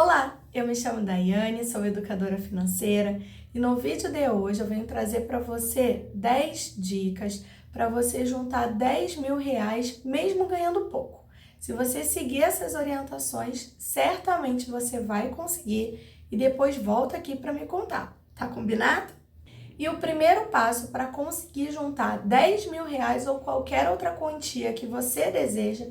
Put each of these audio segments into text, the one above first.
Olá, eu me chamo Daiane, sou educadora financeira e no vídeo de hoje eu venho trazer para você 10 dicas para você juntar 10 mil reais mesmo ganhando pouco. Se você seguir essas orientações, certamente você vai conseguir e depois volta aqui para me contar, tá combinado? E o primeiro passo para conseguir juntar 10 mil reais ou qualquer outra quantia que você deseja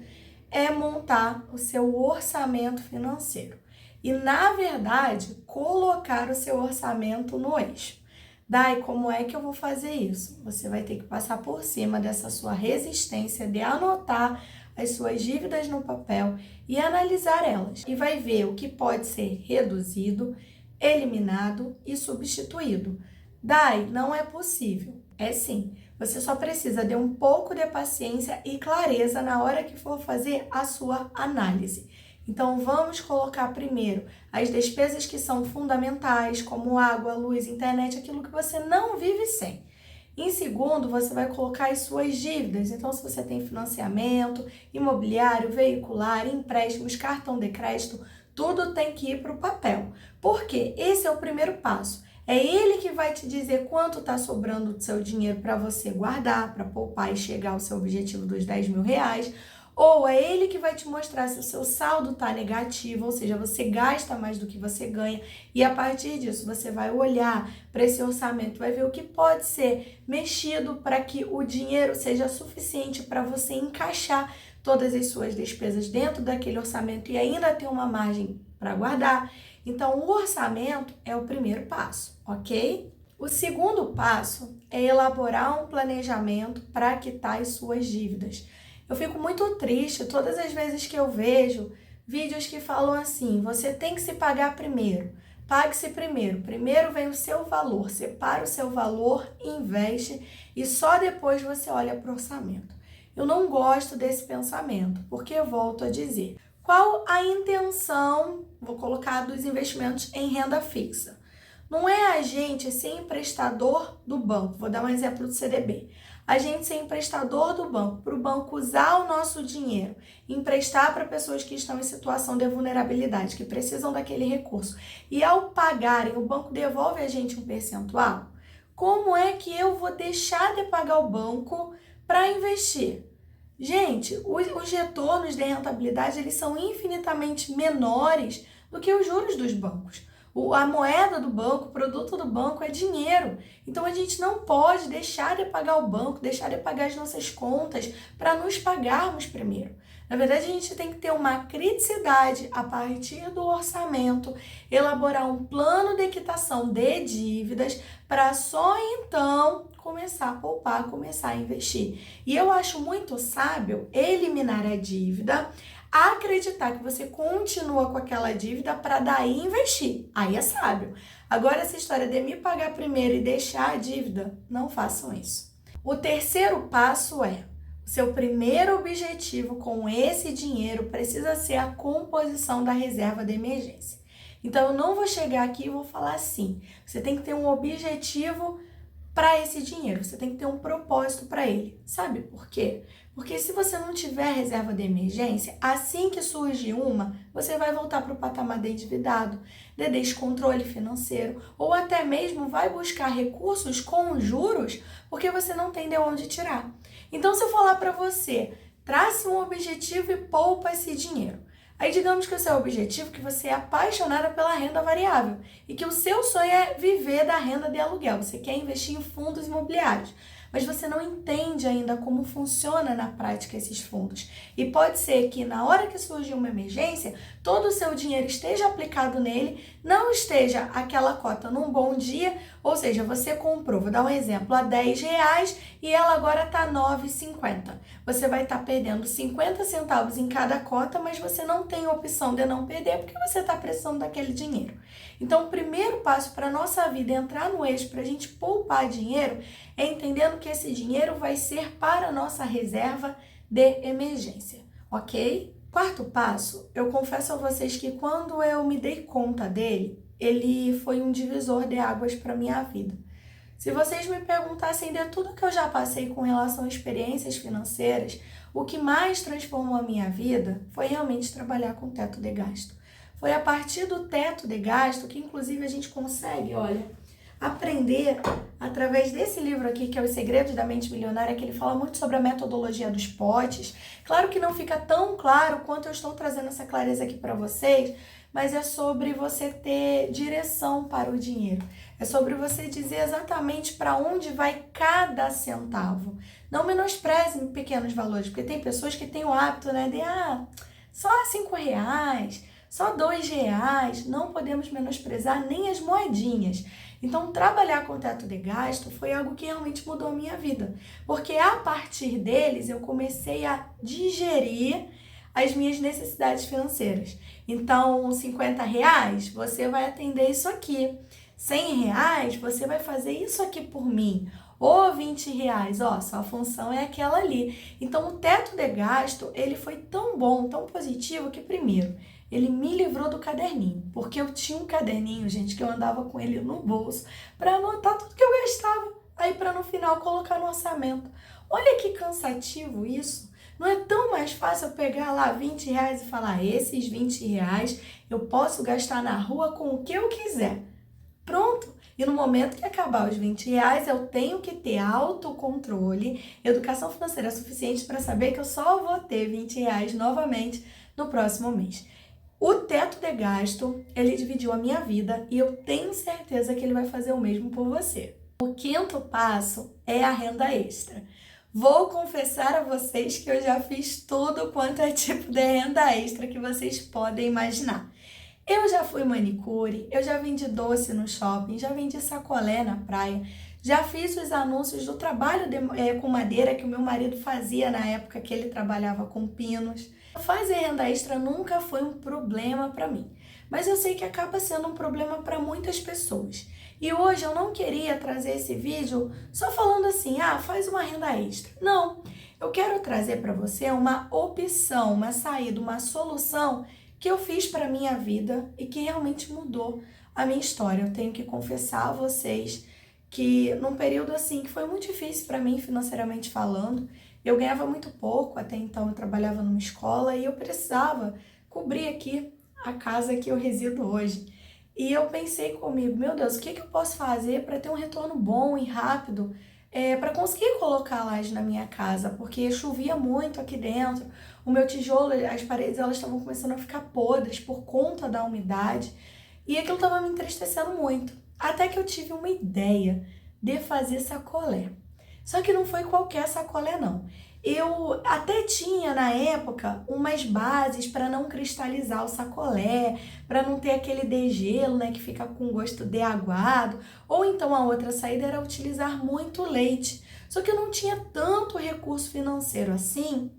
é montar o seu orçamento financeiro. E, na verdade, colocar o seu orçamento no eixo. Dai, como é que eu vou fazer isso? Você vai ter que passar por cima dessa sua resistência de anotar as suas dívidas no papel e analisar elas. E vai ver o que pode ser reduzido, eliminado e substituído. Dai, não é possível. É sim. Você só precisa de um pouco de paciência e clareza na hora que for fazer a sua análise. Então, vamos colocar primeiro as despesas que são fundamentais, como água, luz, internet, aquilo que você não vive sem. Em segundo, você vai colocar as suas dívidas. Então, se você tem financiamento, imobiliário, veicular, empréstimos, cartão de crédito, tudo tem que ir para o papel. Por quê? Esse é o primeiro passo. É ele que vai te dizer quanto está sobrando do seu dinheiro para você guardar, para poupar e chegar ao seu objetivo dos 10 mil reais. Ou é ele que vai te mostrar se o seu saldo está negativo, ou seja, você gasta mais do que você ganha. E a partir disso, você vai olhar para esse orçamento, vai ver o que pode ser mexido para que o dinheiro seja suficiente para você encaixar todas as suas despesas dentro daquele orçamento e ainda ter uma margem para guardar. Então, o orçamento é o primeiro passo, ok? O segundo passo é elaborar um planejamento para quitar as suas dívidas. Eu fico muito triste todas as vezes que eu vejo vídeos que falam assim: você tem que se pagar primeiro, pague-se primeiro, primeiro vem o seu valor, separa o seu valor, investe e só depois você olha para o orçamento. Eu não gosto desse pensamento, porque eu volto a dizer, qual a intenção, vou colocar, dos investimentos em renda fixa? Não é a gente ser emprestador do banco, vou dar um exemplo do CDB. A gente ser emprestador do banco, para o banco usar o nosso dinheiro, emprestar para pessoas que estão em situação de vulnerabilidade, que precisam daquele recurso. E ao pagarem, o banco devolve a gente um percentual. Como é que eu vou deixar de pagar o banco para investir? Gente, os retornos de rentabilidade eles são infinitamente menores do que os juros dos bancos. A moeda do banco, o produto do banco é dinheiro. Então a gente não pode deixar de pagar o banco, deixar de pagar as nossas contas para nos pagarmos primeiro. Na verdade, a gente tem que ter uma criticidade a partir do orçamento, elaborar um plano de quitação de dívidas para só então começar a poupar, começar a investir. E eu acho muito sábio eliminar a dívida, acreditar que você continua com aquela dívida para daí investir. Aí é sábio. Agora, essa história de me pagar primeiro e deixar a dívida, não façam isso. O terceiro passo é: o seu primeiro objetivo com esse dinheiro precisa ser a composição da reserva de emergência. Então, eu não vou chegar aqui e vou falar assim, você tem que ter um objetivo para esse dinheiro, você tem que ter um propósito para ele. Sabe por quê? Porque se você não tiver reserva de emergência, assim que surge uma, você vai voltar para o patamar de endividado, de descontrole financeiro, ou até mesmo vai buscar recursos com juros porque você não tem de onde tirar. Então, se eu falar para você, trace um objetivo e poupa esse dinheiro. Aí digamos que o seu objetivo é que você é apaixonada pela renda variável e que o seu sonho é viver da renda de aluguel, você quer investir em fundos imobiliários, mas você não entende ainda como funciona na prática esses fundos. E pode ser que na hora que surgir uma emergência, todo o seu dinheiro esteja aplicado nele, não esteja aquela cota num bom dia, ou seja, você comprou, vou dar um exemplo, a R$10 e ela agora está R$ 9,50. Você vai estar perdendo 50 centavos em cada cota, mas você não tem a opção de não perder porque você está precisando daquele dinheiro. Então, o primeiro passo para a nossa vida entrar no eixo, para a gente poupar dinheiro, é entendendo que esse dinheiro vai ser para a nossa reserva de emergência, ok? Quarto passo, eu confesso a vocês que quando eu me dei conta dele, ele foi um divisor de águas para a minha vida. Se vocês me perguntassem de tudo que eu já passei com relação a experiências financeiras, o que mais transformou a minha vida foi realmente trabalhar com teto de gasto. Foi a partir do teto de gasto que, inclusive, a gente consegue, olha, aprender através desse livro aqui, que é Os Segredos da Mente Milionária, que ele fala muito sobre a metodologia dos potes. Claro que não fica tão claro quanto eu estou trazendo essa clareza aqui para vocês, mas é sobre você ter direção para o dinheiro. É sobre você dizer exatamente para onde vai cada centavo. Não menospreze pequenos valores, porque tem pessoas que têm o hábito, né, de só R$ 5, só R$ 2. Não podemos menosprezar nem as moedinhas. Então, trabalhar com teto de gasto foi algo que realmente mudou a minha vida, porque a partir deles eu comecei a digerir as minhas necessidades financeiras. Então, R$ 50, você vai atender isso aqui. R$ 100, você vai fazer isso aqui por mim. Ou R$ 20, ó, sua função é aquela ali. Então, o teto de gasto, ele foi tão bom, tão positivo, que primeiro, ele me livrou do caderninho, porque eu tinha um caderninho, gente, que eu andava com ele no bolso para anotar tudo que eu gastava, aí para no final colocar no orçamento. Olha que cansativo isso. Não é tão mais fácil eu pegar lá R$ 20 e falar, esses R$ 20 eu posso gastar na rua com o que eu quiser. Pronto. E no momento que acabar os R$ 20, eu tenho que ter autocontrole, educação financeira suficiente para saber que eu só vou ter R$ 20 novamente no próximo mês. O teto de gasto, ele dividiu a minha vida e eu tenho certeza que ele vai fazer o mesmo por você. O quinto passo é a renda extra. Vou confessar a vocês que eu já fiz tudo quanto é tipo de renda extra que vocês podem imaginar. Eu já fui manicure, eu já vendi doce no shopping, já vendi sacolé na praia, já fiz os anúncios do trabalho com madeira que o meu marido fazia na época que ele trabalhava com pinos. Fazer renda extra nunca foi um problema para mim, mas eu sei que acaba sendo um problema para muitas pessoas. E hoje eu não queria trazer esse vídeo só falando assim, faz uma renda extra. Não, eu quero trazer para você uma opção, uma saída, uma solução que eu fiz para a minha vida e que realmente mudou a minha história. Eu tenho que confessar a vocês que num período assim que foi muito difícil para mim financeiramente falando, eu ganhava muito pouco, até então eu trabalhava numa escola e eu precisava cobrir aqui a casa que eu resido hoje. E eu pensei comigo, meu Deus, o que eu posso fazer para ter um retorno bom e rápido, para conseguir colocar laje na minha casa, porque chovia muito aqui dentro, o meu tijolo, as paredes, elas estavam começando a ficar podres por conta da umidade, e aquilo estava me entristecendo muito. Até que eu tive uma ideia de fazer sacolé. Só que não foi qualquer sacolé, não. Eu até tinha, na época, umas bases para não cristalizar o sacolé, para não ter aquele degelo, né, que fica com gosto de aguado. Ou então a outra saída era utilizar muito leite. Só que eu não tinha tanto recurso financeiro assim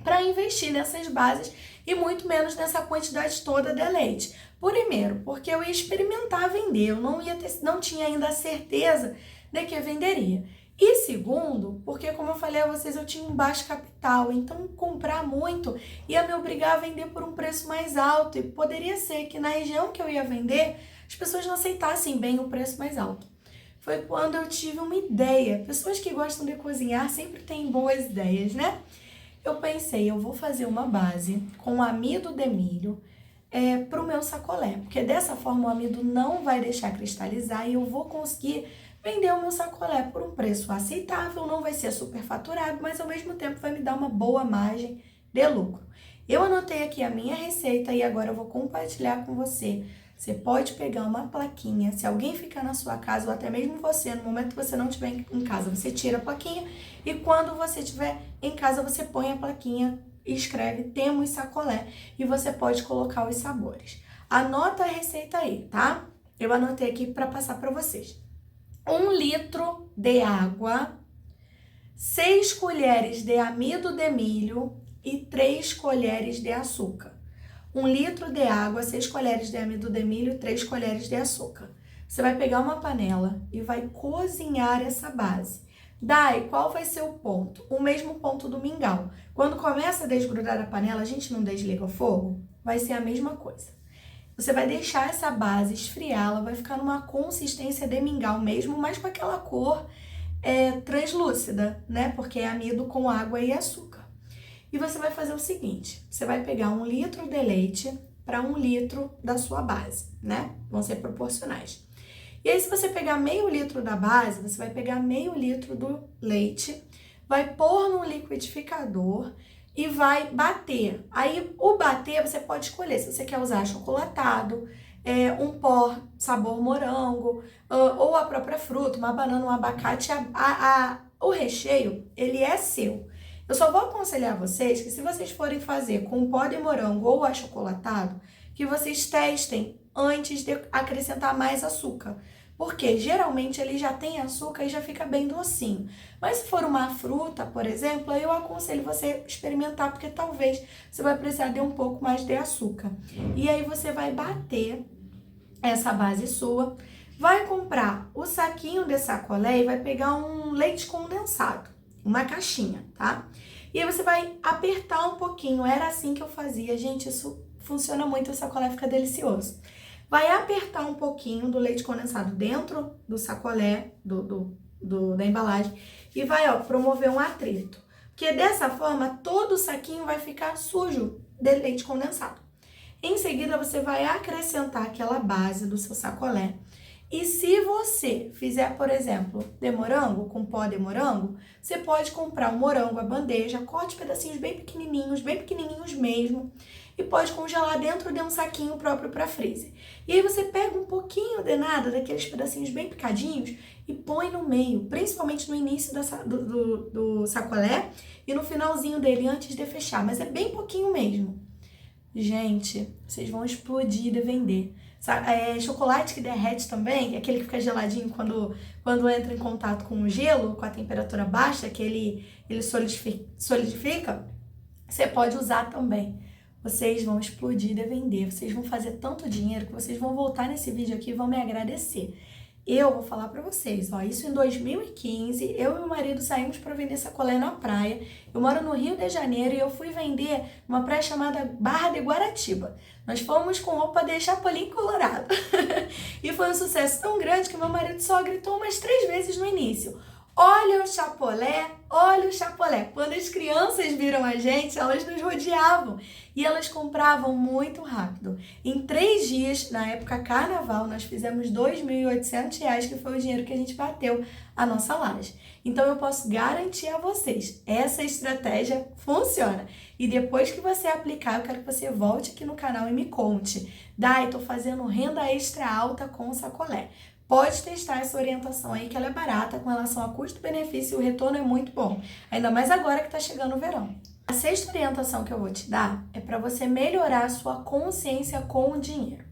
para investir nessas bases e muito menos nessa quantidade toda de leite. Primeiro, porque eu ia experimentar vender, eu não tinha ainda a certeza de que eu venderia. E segundo, porque como eu falei a vocês, eu tinha um baixo capital, então comprar muito ia me obrigar a vender por um preço mais alto e poderia ser que na região que eu ia vender, as pessoas não aceitassem bem o preço mais alto. Foi quando eu tive uma ideia. Pessoas que gostam de cozinhar sempre têm boas ideias, né? Eu pensei, eu vou fazer uma base com amido de milho para o meu sacolé, porque dessa forma o amido não vai deixar cristalizar e eu vou conseguir vender o meu sacolé por um preço aceitável, não vai ser superfaturado, mas ao mesmo tempo vai me dar uma boa margem de lucro. Eu anotei aqui a minha receita e agora eu vou compartilhar com você. Você pode pegar uma plaquinha, se alguém ficar na sua casa ou até mesmo você, no momento que você não estiver em casa, você tira a plaquinha e quando você estiver em casa, você põe a plaquinha e escreve temos sacolé e você pode colocar os sabores. Anota a receita aí, tá? Eu anotei aqui para passar para vocês. 1 litro de água, 6 colheres de amido de milho e 3 colheres de açúcar. 1 litro de água, 6 colheres de amido de milho e 3 colheres de açúcar. Você vai pegar uma panela e vai cozinhar essa base. Daí, qual vai ser o ponto? O mesmo ponto do mingau. Quando começa a desgrudar a panela, a gente não desliga o fogo? Vai ser a mesma coisa. Você vai deixar essa base esfriar, ela vai ficar numa consistência de mingau mesmo, mas com aquela cor translúcida, né? Porque é amido com água e açúcar. E você vai fazer o seguinte, você vai pegar 1 litro de leite, para 1 litro da sua base, né? Vão ser proporcionais. E aí, se você pegar meio litro da base, você vai pegar meio litro do leite, vai pôr no liquidificador e vai bater. Aí, o bater, você pode escolher se você quer usar achocolatado, um pó sabor morango, ou a própria fruta, uma banana, um abacate. O recheio, ele é seu. Eu só vou aconselhar vocês que se vocês forem fazer com pó de morango ou achocolatado, que vocês testem antes de acrescentar mais açúcar. Porque geralmente ele já tem açúcar e já fica bem docinho. Mas se for uma fruta, por exemplo, eu aconselho você experimentar, porque talvez você vai precisar de um pouco mais de açúcar. E aí você vai bater essa base sua, vai comprar o saquinho de sacolé e vai pegar um leite condensado, uma caixinha, tá? E aí você vai apertar um pouquinho, era assim que eu fazia, gente, isso funciona muito, o sacolé fica delicioso. Vai apertar um pouquinho do leite condensado dentro do sacolé, da embalagem, e vai, ó, promover um atrito. Porque dessa forma, todo o saquinho vai ficar sujo de leite condensado. Em seguida, você vai acrescentar aquela base do seu sacolé. E se você fizer, por exemplo, de morango, com pó de morango, você pode comprar um morango à bandeja, corte pedacinhos bem pequenininhos mesmo, e pode congelar dentro de um saquinho próprio para freezer. E aí você pega um pouquinho de nada, daqueles pedacinhos bem picadinhos, e põe no meio, principalmente no início do sacolé e no finalzinho dele, antes de fechar, mas é bem pouquinho mesmo. Gente, vocês vão explodir de vender. Chocolate que derrete também, aquele que fica geladinho quando entra em contato com o gelo, com a temperatura baixa, que ele solidifica, você pode usar também. Vocês vão explodir de vender, vocês vão fazer tanto dinheiro que vocês vão voltar nesse vídeo aqui e vão me agradecer. Eu vou falar pra vocês, ó, isso em 2015, eu e meu marido saímos pra vender sacolé na praia. Eu moro no Rio de Janeiro e eu fui vender numa praia chamada Barra de Guaratiba. Nós fomos com roupa de Chapolin Colorado. E foi um sucesso tão grande que meu marido só gritou umas 3 vezes no início. Olha o chapolé, olha o chapolé. Quando as crianças viram a gente, elas nos rodeavam e elas compravam muito rápido. Em 3 dias, na época carnaval, nós fizemos R$ 2.800, que foi o dinheiro que a gente bateu a nossa laje. Então eu posso garantir a vocês, essa estratégia funciona. E depois que você aplicar, eu quero que você volte aqui no canal e me conte. Dai, tô fazendo renda extra alta com sacolé. Pode testar essa orientação aí, que ela é barata com relação a custo-benefício e o retorno é muito bom. Ainda mais agora que está chegando o verão. A 6ª orientação que eu vou te dar é para você melhorar a sua consciência com o dinheiro.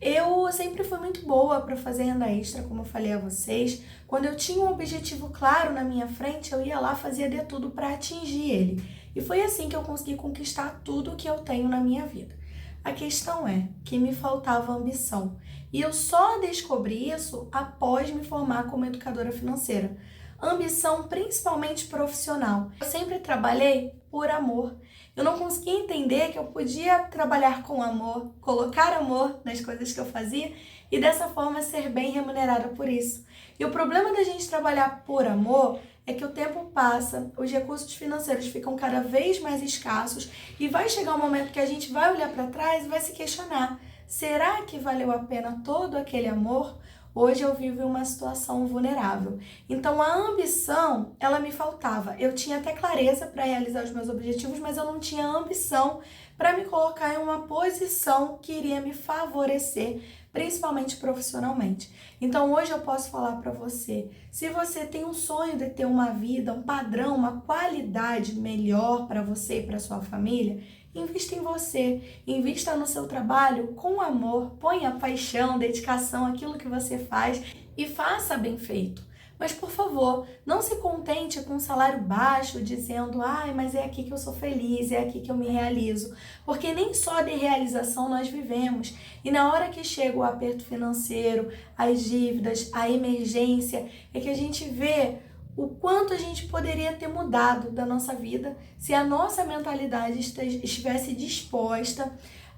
Eu sempre fui muito boa para fazer renda extra, como eu falei a vocês. Quando eu tinha um objetivo claro na minha frente, eu ia lá, fazia de tudo para atingir ele. E foi assim que eu consegui conquistar tudo que eu tenho na minha vida. A questão é que me faltava ambição. E eu só descobri isso após me formar como educadora financeira. Ambição principalmente profissional. Eu sempre trabalhei por amor. Eu não conseguia entender que eu podia trabalhar com amor, colocar amor nas coisas que eu fazia e dessa forma ser bem remunerada por isso. E o problema da gente trabalhar por amor é que o tempo passa, os recursos financeiros ficam cada vez mais escassos e vai chegar um momento que a gente vai olhar para trás e vai se questionar: será que valeu a pena todo aquele amor? Hoje eu vivo em uma situação vulnerável. Então a ambição, ela me faltava. Eu tinha até clareza para realizar os meus objetivos, mas eu não tinha ambição para me colocar em uma posição que iria me favorecer, principalmente profissionalmente. Então hoje eu posso falar para você, se você tem um sonho de ter uma vida, um padrão, uma qualidade melhor para você e para sua família, invista em você, invista no seu trabalho com amor, ponha paixão, dedicação, aquilo que você faz e faça bem feito. Mas, por favor, não se contente com um salário baixo, dizendo: ai, mas é aqui que eu sou feliz, é aqui que eu me realizo. Porque nem só de realização nós vivemos. E na hora que chega o aperto financeiro, as dívidas, a emergência, é que a gente vê o quanto a gente poderia ter mudado da nossa vida se a nossa mentalidade estivesse disposta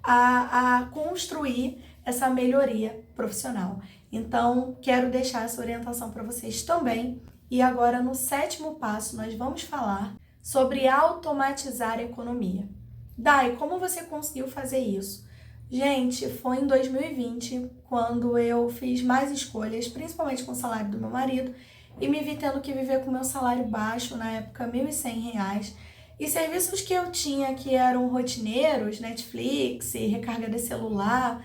a construir essa melhoria profissional. Então, quero deixar essa orientação para vocês também. E agora, no 7º passo, nós vamos falar sobre automatizar a economia. Dai, como você conseguiu fazer isso? Gente, foi em 2020, quando eu fiz mais escolhas, principalmente com o salário do meu marido, e me vi tendo que viver com meu salário baixo, na época R$ 1.100, e serviços que eu tinha que eram rotineiros, Netflix, recarga de celular,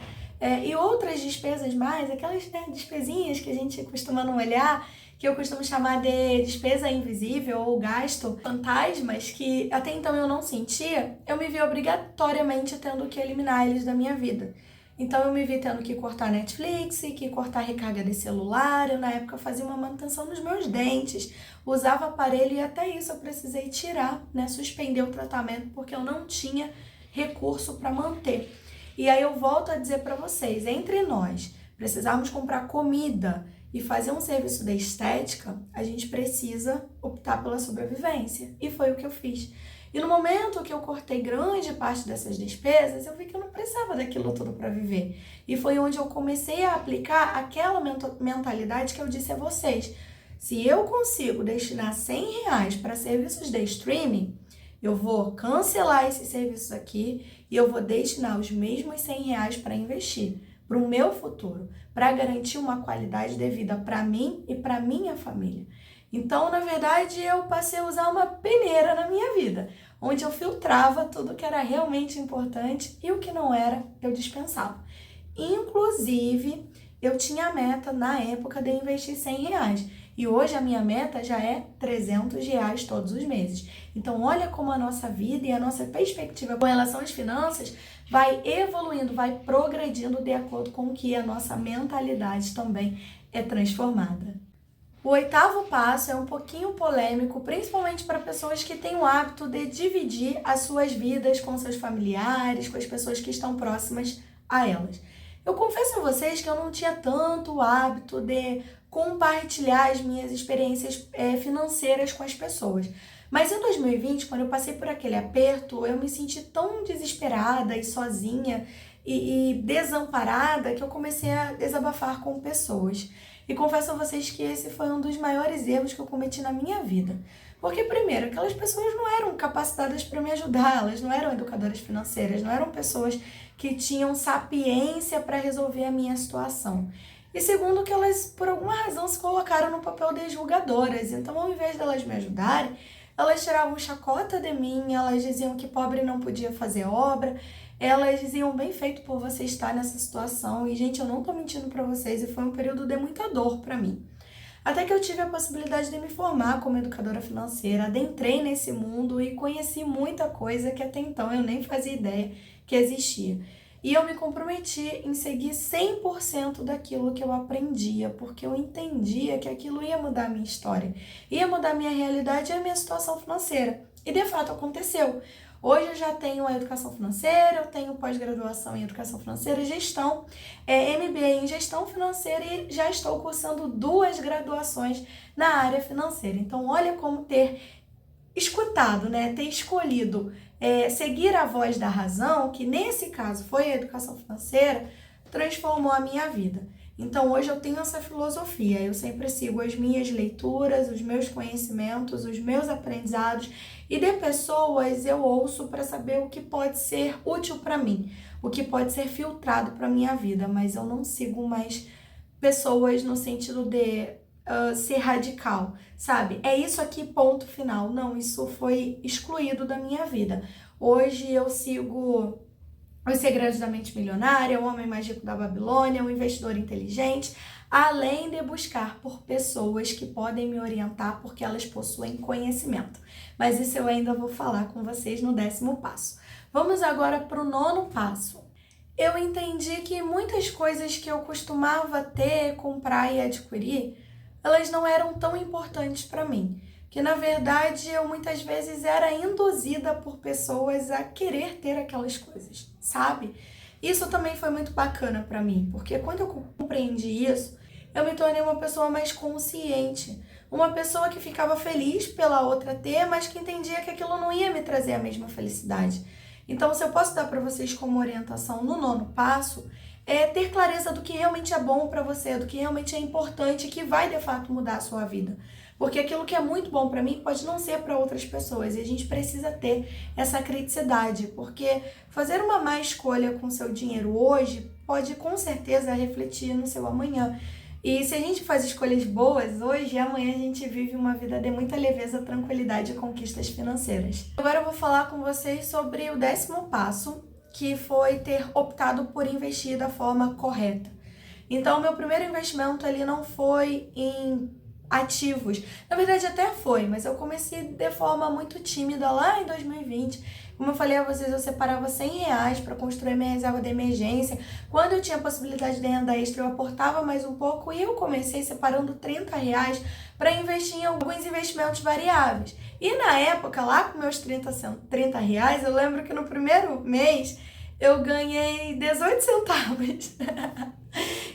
e outras despesas mais, aquelas, né, despesinhas que a gente costuma não olhar, que eu costumo chamar de despesa invisível ou gasto fantasmas, que até então eu não sentia, eu me vi obrigatoriamente tendo que eliminar eles da minha vida. Então eu me vi tendo que cortar Netflix, que cortar recarga de celular, eu na época fazia uma manutenção nos meus dentes, usava aparelho e até isso eu precisei tirar, né, suspender o tratamento porque eu não tinha recurso para manter. E aí eu volto a dizer para vocês, entre nós, precisarmos comprar comida e fazer um serviço de estética, a gente precisa optar pela sobrevivência. E foi o que eu fiz. E no momento que eu cortei grande parte dessas despesas, eu vi que eu não precisava daquilo tudo para viver. E foi onde eu comecei a aplicar aquela mentalidade que eu disse a vocês. Se eu consigo destinar R$ 100 para serviços de streaming, eu vou cancelar esses serviços aqui e eu vou destinar os mesmos R$ 100 para investir para o meu futuro, para garantir uma qualidade de vida para mim e para minha família. Então, na verdade, eu passei a usar uma peneira na minha vida, onde eu filtrava tudo que era realmente importante e o que não era, eu dispensava. Inclusive, eu tinha a meta na época de investir R$ 100. E hoje a minha meta já é R$ 300 todos os meses. Então, olha como a nossa vida e a nossa perspectiva com relação às finanças vai evoluindo, vai progredindo de acordo com que a nossa mentalidade também é transformada. O 8º passo é um pouquinho polêmico, principalmente para pessoas que têm o hábito de dividir as suas vidas com seus familiares, com as pessoas que estão próximas a elas. Eu confesso a vocês que eu não tinha tanto o hábito de compartilhar as minhas experiências financeiras com as pessoas. Mas em 2020, quando eu passei por aquele aperto, eu me senti tão desesperada e sozinha e desamparada que eu comecei a desabafar com pessoas. E confesso a vocês que esse foi um dos maiores erros que eu cometi na minha vida. Porque, primeiro, aquelas pessoas não eram capacitadas para me ajudar, elas não eram educadoras financeiras, não eram pessoas que tinham sapiência para resolver a minha situação. E segundo, que elas, por alguma razão, se colocaram no papel de julgadoras. Então, ao invés delas me ajudarem, elas tiravam chacota de mim, elas diziam que pobre não podia fazer obra, elas diziam bem feito por você estar nessa situação. E, gente, eu não tô mentindo pra vocês, e foi um período de muita dor pra mim. Até que eu tive a possibilidade de me formar como educadora financeira, adentrei nesse mundo e conheci muita coisa que até então eu nem fazia ideia que existia. E eu me comprometi em seguir 100% daquilo que eu aprendia, porque eu entendia que aquilo ia mudar a minha história, ia mudar a minha realidade e a minha situação financeira. E de fato aconteceu. Hoje eu já tenho a educação financeira, eu tenho pós-graduação em educação financeira e gestão, MBA em gestão financeira e já estou cursando 2 graduações na área financeira. Então, olha como ter escutado, ter escolhido seguir a voz da razão, que nesse caso foi a educação financeira, transformou a minha vida. Então, hoje eu tenho essa filosofia, eu sempre sigo as minhas leituras, os meus conhecimentos, os meus aprendizados, e de pessoas eu ouço para saber o que pode ser útil para mim, o que pode ser filtrado para minha vida, mas eu não sigo mais pessoas no sentido de ser radical, sabe? É isso aqui, ponto final. Não, isso foi excluído da minha vida. Hoje eu sigo Os Segredos da Mente Milionária, O Homem Mais Rico da Babilônia, O Investidor Inteligente, além de buscar por pessoas que podem me orientar porque elas possuem conhecimento. Mas isso eu ainda vou falar com vocês no 10º passo. Vamos agora para o 9º passo. Eu entendi que muitas coisas que eu costumava ter, comprar e adquirir, elas não eram tão importantes para mim. Que na verdade eu muitas vezes era induzida por pessoas a querer ter aquelas coisas, sabe? Isso também foi muito bacana para mim, porque quando eu compreendi isso, eu me tornei uma pessoa mais consciente, uma pessoa que ficava feliz pela outra ter, mas que entendia que aquilo não ia me trazer a mesma felicidade. Então, se eu posso dar para vocês como orientação no 9º passo, é ter clareza do que realmente é bom para você, do que realmente é importante e que vai de fato mudar a sua vida. Porque aquilo que é muito bom para mim pode não ser para outras pessoas. E a gente precisa ter essa criticidade, porque fazer uma má escolha com seu dinheiro hoje pode com certeza refletir no seu amanhã. E se a gente faz escolhas boas hoje, amanhã a gente vive uma vida de muita leveza, tranquilidade e conquistas financeiras. Agora eu vou falar com vocês sobre o 10º passo, que foi ter optado por investir da forma correta. Então, meu primeiro investimento ele não foi em ativos. Na verdade, até foi, mas eu comecei de forma muito tímida lá em 2020. Como eu falei a vocês, eu separava R$100 para construir minha reserva de emergência. Quando eu tinha possibilidade de renda extra, eu aportava mais um pouco e eu comecei separando R$30 para investir em alguns investimentos variáveis. E na época, lá com meus R$30, eu lembro que no primeiro mês eu ganhei 18 centavos.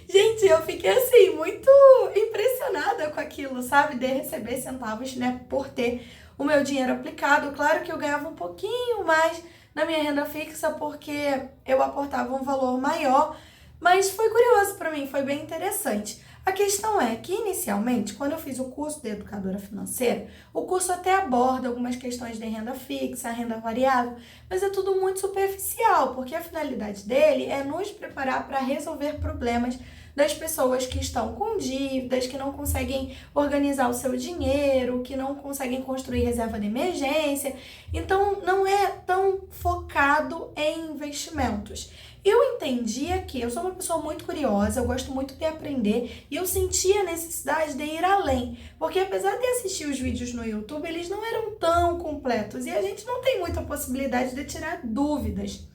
Gente, eu fiquei assim, muito impressionada com aquilo, sabe? De receber centavos, né? Por ter o meu dinheiro aplicado. Claro que eu ganhava um pouquinho mais na minha renda fixa, porque eu aportava um valor maior. Mas foi curioso para mim, foi bem interessante. A questão é que, inicialmente, quando eu fiz o curso de educadora financeira, o curso até aborda algumas questões de renda fixa, renda variável, mas é tudo muito superficial, porque a finalidade dele é nos preparar para resolver problemas das pessoas que estão com dívidas, que não conseguem organizar o seu dinheiro, que não conseguem construir reserva de emergência. Então, não é tão focado em investimentos. Eu entendia que eu sou uma pessoa muito curiosa, eu gosto muito de aprender e eu sentia a necessidade de ir além, porque apesar de assistir os vídeos no YouTube, eles não eram tão completos e a gente não tem muita possibilidade de tirar dúvidas.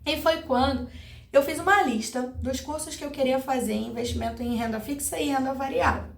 E foi quando eu fiz uma lista dos cursos que eu queria fazer em investimento em renda fixa e renda variável.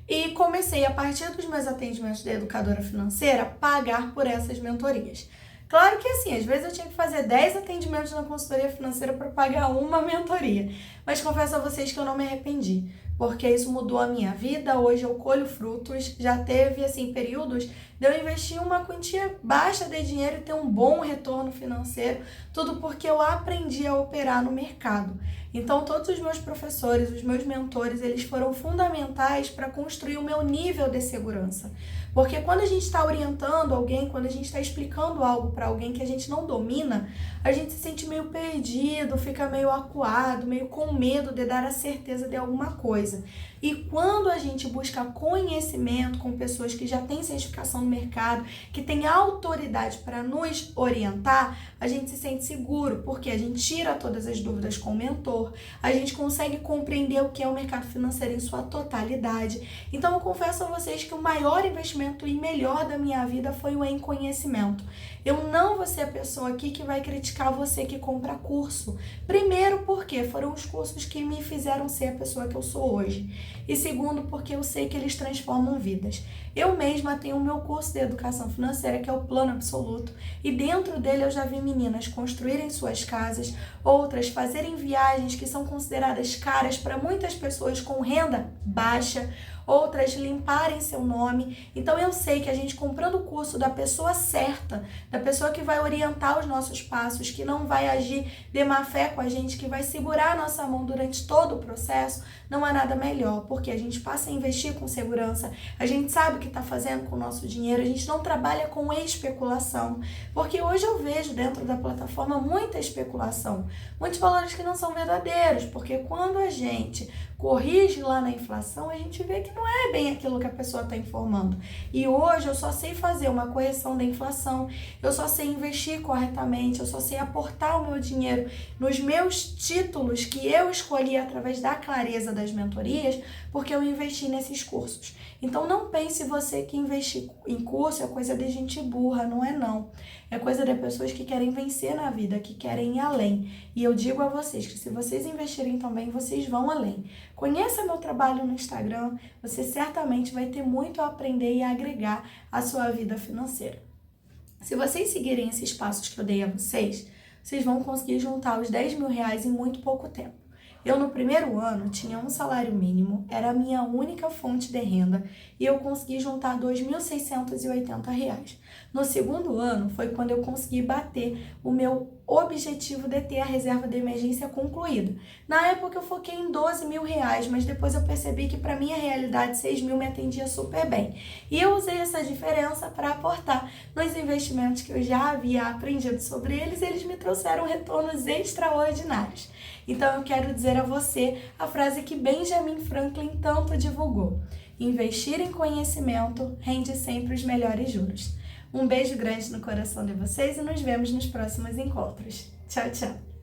E comecei, a partir dos meus atendimentos de educadora financeira, a pagar por essas mentorias. Claro que assim, às vezes eu tinha que fazer 10 atendimentos na consultoria financeira para pagar uma mentoria. Mas confesso a vocês que eu não me arrependi, porque isso mudou a minha vida. Hoje eu colho frutos. Já teve assim períodos de eu investir uma quantia baixa de dinheiro e ter um bom retorno financeiro, tudo porque eu aprendi a operar no mercado. Então todos os meus professores, os meus mentores, eles foram fundamentais para construir o meu nível de segurança. Porque quando a gente está orientando alguém, quando a gente está explicando algo para alguém que a gente não domina, a gente se sente meio perdido, fica meio acuado, meio com medo de dar a certeza de alguma coisa. E quando a gente busca conhecimento com pessoas que já têm certificação no mercado, que têm autoridade para nos orientar, a gente se sente seguro, porque a gente tira todas as dúvidas com o mentor, a gente consegue compreender o que é o mercado financeiro em sua totalidade. Então eu confesso a vocês que o maior investimento e melhor da minha vida foi o em conhecimento. Eu não vou ser a pessoa aqui que vai criticar você que compra curso. Primeiro, porque foram os cursos que me fizeram ser a pessoa que eu sou hoje. E segundo, porque eu sei que eles transformam vidas. Eu mesma tenho o meu curso de educação financeira, que é o Plano Absoluto, e dentro dele eu já vi meninas construírem suas casas, outras fazerem viagens que são consideradas caras para muitas pessoas com renda baixa, outras limparem seu nome. Então eu sei que a gente comprando o curso da pessoa certa, da pessoa que vai orientar os nossos passos, que não vai agir de má fé com a gente, que vai segurar a nossa mão durante todo o processo, não há nada melhor, porque a gente passa a investir com segurança, a gente sabe o que está fazendo com o nosso dinheiro, a gente não trabalha com especulação, porque hoje eu vejo dentro da plataforma muita especulação, muitos valores que não são verdadeiros, porque quando a gente corrige lá na inflação, a gente vê que não é bem aquilo que a pessoa está informando. E hoje eu só sei fazer uma correção da inflação, eu só sei investir corretamente, eu só sei aportar o meu dinheiro nos meus títulos que eu escolhi através da clareza das mentorias, porque eu investi nesses cursos. Então não pense você que investir em curso é coisa de gente burra, não é não. É coisa de pessoas que querem vencer na vida, que querem ir além. E eu digo a vocês que se vocês investirem também, vocês vão além. Conheça meu trabalho no Instagram, você certamente vai ter muito a aprender e a agregar à sua vida financeira. Se vocês seguirem esses passos que eu dei a vocês, vocês vão conseguir juntar os R$10.000 em muito pouco tempo. Eu, no primeiro ano, tinha um salário mínimo, era a minha única fonte de renda e eu consegui juntar R$2.680. No segundo ano, foi quando eu consegui bater o meu objetivo de ter a reserva de emergência concluída. Na época eu foquei em 12 mil reais, mas depois eu percebi que para minha realidade 6 mil me atendia super bem. E eu usei essa diferença para aportar nos investimentos que eu já havia aprendido sobre eles e eles me trouxeram retornos extraordinários. Então eu quero dizer a você a frase que Benjamin Franklin tanto divulgou: investir em conhecimento rende sempre os melhores juros. Um beijo grande no coração de vocês e nos vemos nos próximos encontros. Tchau, tchau!